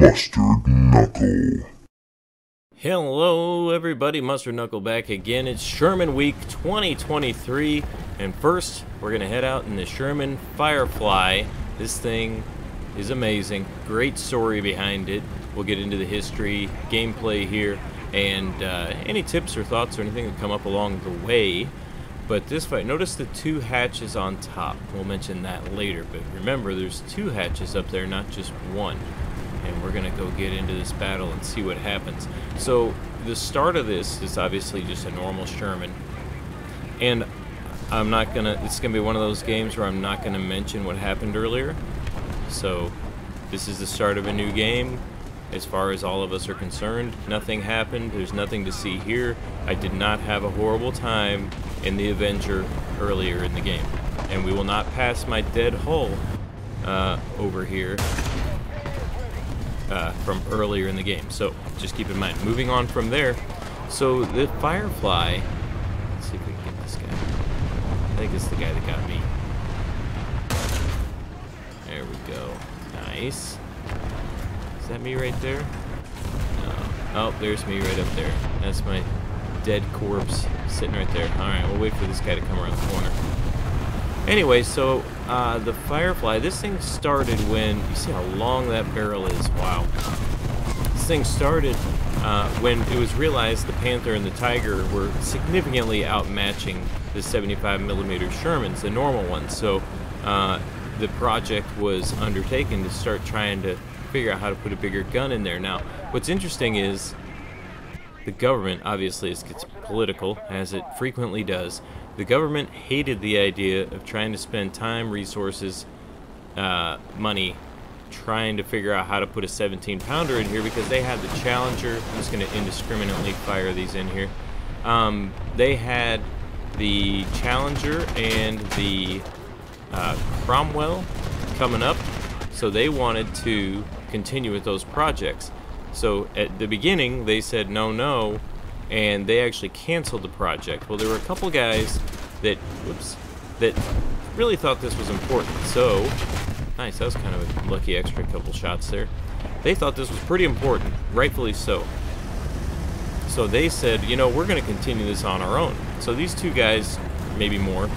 Mustard Knuckle. Hello everybody, Mustard Knuckle back again. It's Sherman Week 2023, and first we're going to head out in the Sherman Firefly. This thing is amazing, great story behind it. We'll get into the history, gameplay here, and any tips or thoughts or anything that come up along the way. But this fight, notice the two hatches on top. We'll mention that later, but remember there's two hatches up there, not just one. And we're gonna go get into this battle and see what happens. So the start of this is obviously just a normal Sherman, and it's gonna be one of those games where I'm not gonna mention what happened earlier. So this is the start of a new game. As far as all of us are concerned, nothing happened. There's nothing to see here. I did not have a horrible time in the Avenger earlier in the game, and we will not pass my dead hull over here from earlier in the game. So just keep in mind. Moving on from there, so the Firefly. Let's see if we can get this guy. I think it's the guy that got me. There we go. Nice. Is that me right there? No. Oh, there's me right up there. That's my dead corpse sitting right there. Alright, we'll wait for this guy to come around the corner. Anyway, so the Firefly, this thing started when, you see how long that barrel is, wow. This thing started when it was realized the Panther and the Tiger were significantly outmatching the 75mm Shermans, the normal ones. So the project was undertaken to start trying to figure out how to put a bigger gun in there. Now, what's interesting is the government, obviously it gets political, as it frequently does. The government hated the idea of trying to spend time, resources, money trying to figure out how to put a 17-pounder in here, because they had the Challenger. I'm just going to indiscriminately fire these in here. They had the Challenger and the Cromwell coming up, so they wanted to continue with those projects. So at the beginning they said no, and they actually canceled the project. Well, there were a couple guys that really thought this was important. So nice, that was kind of a lucky extra couple shots there. They thought this was pretty important, rightfully so. So they said, you know, we're going to continue this on our own. So these two guys, maybe more,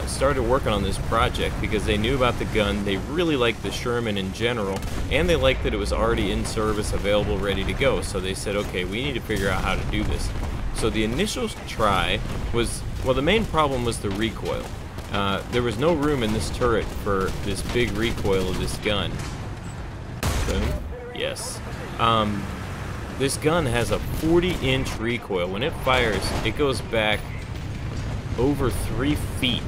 started working on this project because they knew about the gun. They really liked the Sherman in general, and they liked that it was already in service, available, ready to go. So they said, okay, we need to figure out how to do this. So the initial try was, well, the main problem was the recoil. There was no room in this turret for this big recoil of this gun. Boom. Yes. This gun has a 40-inch recoil. When it fires, it goes back over 3 feet.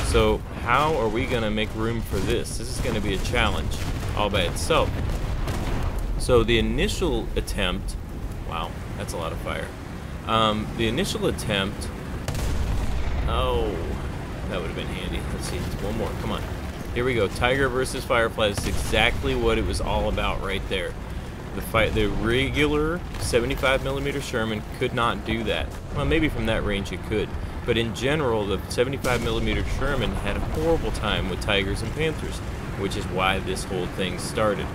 So how are we gonna make room for this? This is gonna be a challenge all by itself. So the initial attempt, wow, that's a lot of fire. The initial attempt, oh, that would have been handy. Let's see, one more, come on. Here we go, Tiger versus Firefly. This is exactly what it was all about right there. The regular 75mm Sherman could not do that. Well, maybe from that range it could. But in general, the 75mm Sherman had a horrible time with Tigers and Panthers, which is why this whole thing started.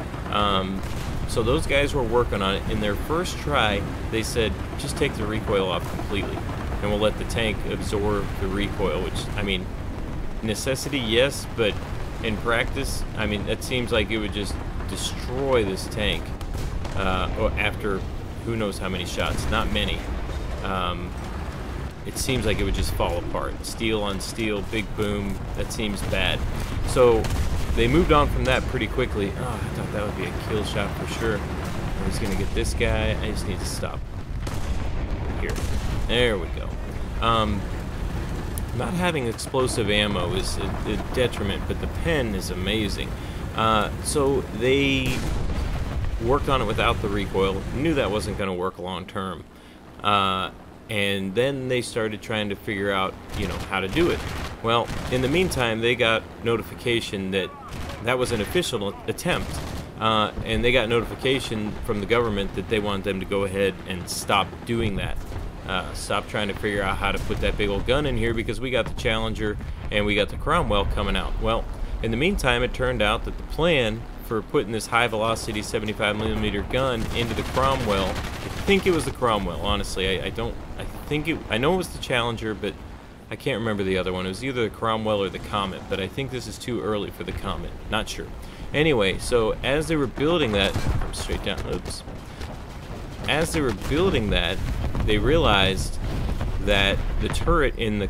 So those guys were working on it. In their first try, they said, just take the recoil off completely, and we'll let the tank absorb the recoil, which, I mean, necessity, yes, but in practice, I mean, that seems like it would just destroy this tank after who knows how many shots, not many. It seems like it would just fall apart. Steel on steel, big boom, that seems bad. So they moved on from that pretty quickly. Oh, I thought that would be a kill shot for sure. I'm just gonna get this guy. I just need to stop. Here. There we go. Not having explosive ammo is a detriment, but the pen is amazing. So they worked on it without the recoil, knew that wasn't gonna work long term. And then they started trying to figure out, you know, how to do it. Well, in the meantime, they got notification that that was an official attempt, and they got notification from the government that they wanted them to go ahead and stop doing that. Stop trying to figure out how to put that big old gun in here, because we got the Challenger and we got the Cromwell coming out. Well, in the meantime, it turned out that the plan for putting this high-velocity 75mm gun into the Cromwell. I think it was the Cromwell, honestly. I know it was the Challenger, but I can't remember the other one. It was either the Cromwell or the Comet, but I think this is too early for the Comet. Not sure. Anyway, so as they were building that, I'm straight down, oops. As they were building that, they realized that the turret in the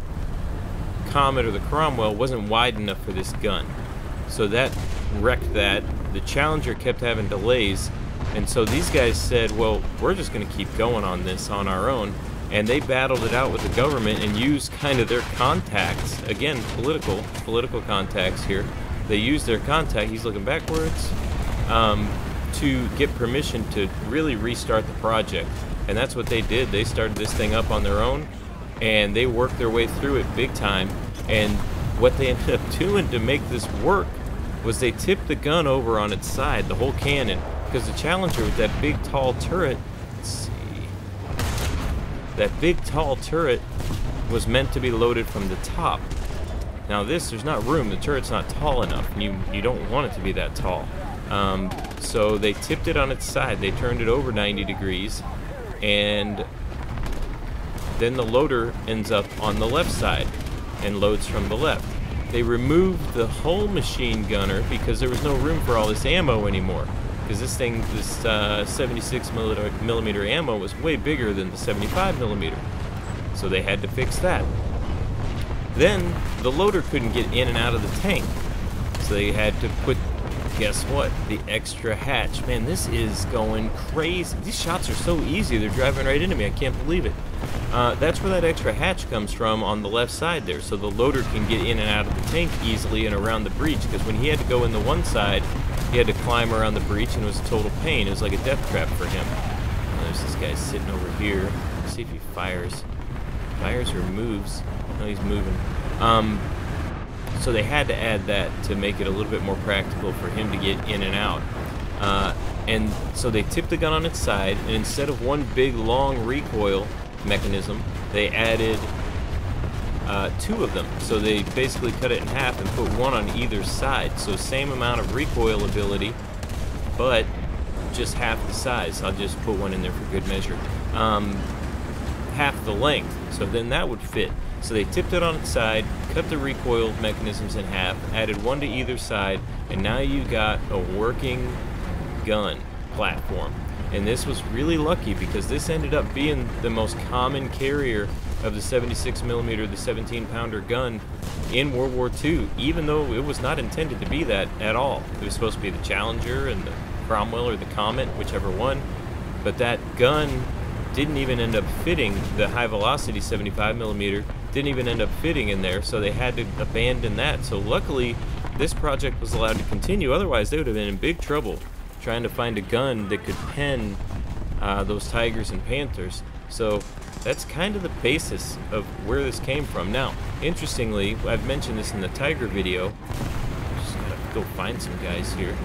Comet or the Cromwell wasn't wide enough for this gun. So that wrecked that. The Challenger kept having delays, and so these guys said, well, we're just going to keep going on this on our own. And they battled it out with the government and used kind of their contacts, again, political contacts here. They used their contact, he's looking backwards, to get permission to really restart the project. And that's what they did. They started this thing up on their own, and they worked their way through it big time. And what they ended up doing to make this work was they tipped the gun over on its side, the whole cannon, because the Challenger with that big tall turret, let's see, that big tall turret was meant to be loaded from the top. Now there's not room, the turret's not tall enough, and you don't want it to be that tall. So they tipped it on its side, they turned it over 90 degrees, and then the loader ends up on the left side and loads from the left. They removed the whole machine gunner because there was no room for all this ammo anymore. Because this 76mm ammo was way bigger than the 75mm. So they had to fix that. Then the loader couldn't get in and out of the tank. So they had to put, guess what, the extra hatch. Man, this is going crazy. These shots are so easy, they're driving right into me. I can't believe it. That's where that extra hatch comes from on the left side there. So the loader can get in and out of the tank easily and around the breach. Because when he had to go in the one side, he had to climb around the breach, and it was a total pain. It was like a death trap for him. And there's this guy sitting over here. Let's see if he fires. Fires or moves. No, he's moving. So they had to add that to make it a little bit more practical for him to get in and out. And so they tipped the gun on its side, and instead of one big long recoil mechanism, they added two of them. So they basically cut it in half and put one on either side. So same amount of recoil ability, but just half the size. I'll just put one in there for good measure. Half the length. So then that would fit. So they tipped it on its side, cut the recoil mechanisms in half, added one to either side, and now you got a working gun platform. And this was really lucky because this ended up being the most common carrier of the 76mm, the 17-pounder gun in World War II, even though it was not intended to be that at all. It was supposed to be the Challenger and the Cromwell or the Comet, whichever one, but that gun didn't even end up fitting. The high-velocity 75mm didn't even end up fitting in there, so they had to abandon that. So luckily, this project was allowed to continue. Otherwise, they would have been in big trouble trying to find a gun that could pen those Tigers and Panthers. So that's kind of the basis of where this came from. Now, interestingly, I've mentioned this in the Tiger video. Just gotta go find some guys here.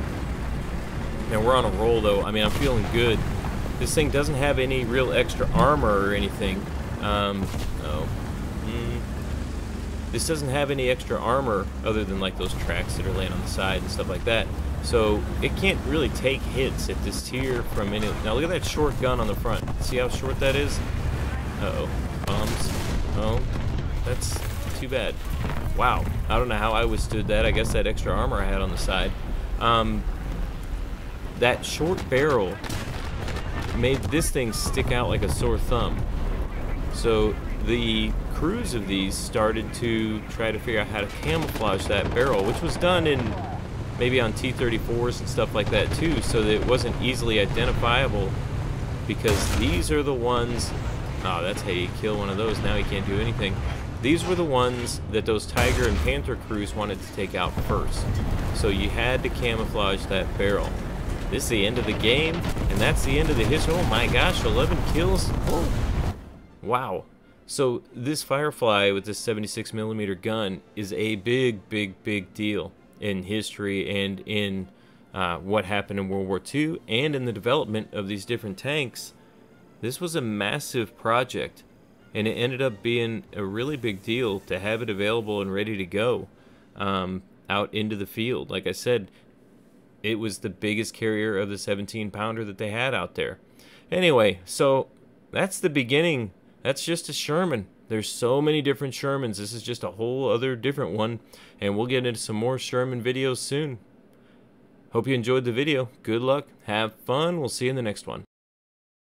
Now, we're on a roll, though. I mean, I'm feeling good. This thing doesn't have any real extra armor or anything. This doesn't have any extra armor other than like those tracks that are laying on the side and stuff like that. So it can't really take hits at this tier from any. Now look at that short gun on the front. See how short that is? Uh-oh. Bombs. Oh, that's too bad. Wow. I don't know how I withstood that. I guess that extra armor I had on the side. That short barrel made this thing stick out like a sore thumb. So the crews of these started to try to figure out how to camouflage that barrel, which was done in maybe on T-34s and stuff like that too, so that it wasn't easily identifiable, because these are the ones, oh, that's how you kill one of those. Now he can't do anything. These were the ones that those Tiger and Panther crews wanted to take out first. So you had to camouflage that barrel. This is the end of the game, and that's the end of the history. Oh my gosh, 11 kills. Oh. Wow. So this Firefly with this 76mm gun is a big, big, big deal in history and in what happened in World War II and in the development of these different tanks. This was a massive project, and it ended up being a really big deal to have it available and ready to go out into the field. Like I said, it was the biggest carrier of the 17-pounder that they had out there. Anyway, so that's the beginning. That's just a Sherman. There's so many different Shermans. This is just a whole other different one, and we'll get into some more Sherman videos soon. Hope you enjoyed the video. Good luck. Have fun. We'll see you in the next one.